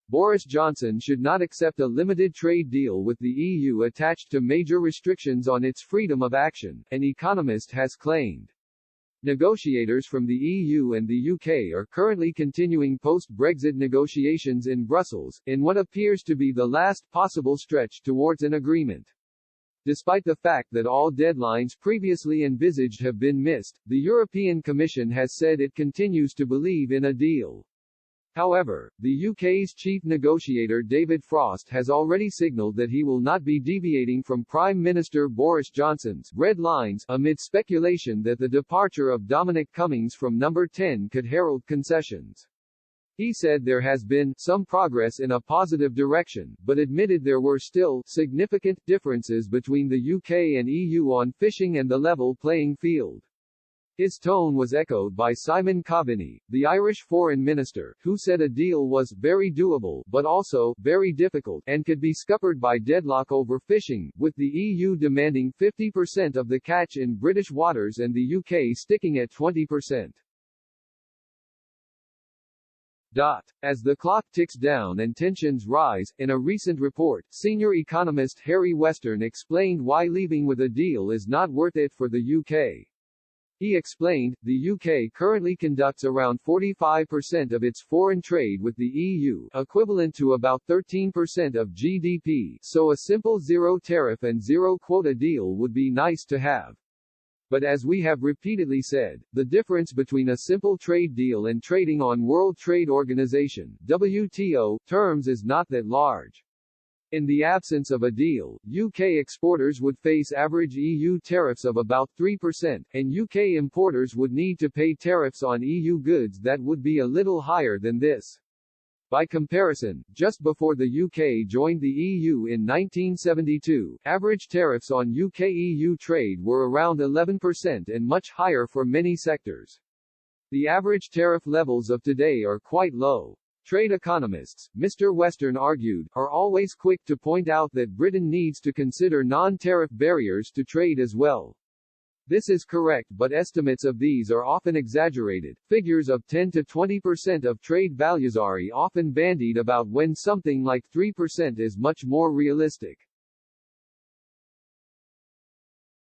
Boris Johnson should not accept a limited trade deal with the EU attached to major restrictions on its freedom of action, an economist has claimed. Negotiators from the EU and the UK are currently continuing post-Brexit negotiations in Brussels, in what appears to be the last possible stretch towards an agreement. Despite the fact that all deadlines previously envisaged have been missed, the European Commission has said it continues to believe in a deal. However, the UK's chief negotiator David Frost has already signalled that he will not be deviating from Prime Minister Boris Johnson's red lines amid speculation that the departure of Dominic Cummings from Number 10 could herald concessions. He said there has been some progress in a positive direction, but admitted there were still significant differences between the UK and EU on fishing and the level playing field. His tone was echoed by Simon Coveney, the Irish foreign minister, who said a deal was very doable, but also very difficult, and could be scuppered by deadlock over fishing, with the EU demanding 50% of the catch in British waters and the UK sticking at 20%. As the clock ticks down and tensions rise, in a recent report, senior economist Harry Western explained why leaving with a deal is not worth it for the UK. He explained, the UK currently conducts around 45% of its foreign trade with the EU, equivalent to about 13% of GDP, so a simple zero tariff and zero quota deal would be nice to have. But as we have repeatedly said, the difference between a simple trade deal and trading on World Trade Organization (WTO) terms is not that large. In the absence of a deal, UK exporters would face average EU tariffs of about 3%, and UK importers would need to pay tariffs on EU goods that would be a little higher than this. By comparison, just before the UK joined the EU in 1972, average tariffs on UK-EU trade were around 11% and much higher for many sectors. The average tariff levels of today are quite low. Trade economists, Mr. Western argued, are always quick to point out that Britain needs to consider non-tariff barriers to trade as well. This is correct, but estimates of these are often exaggerated. Figures of 10 to 20% of trade values are often bandied about when something like 3% is much more realistic.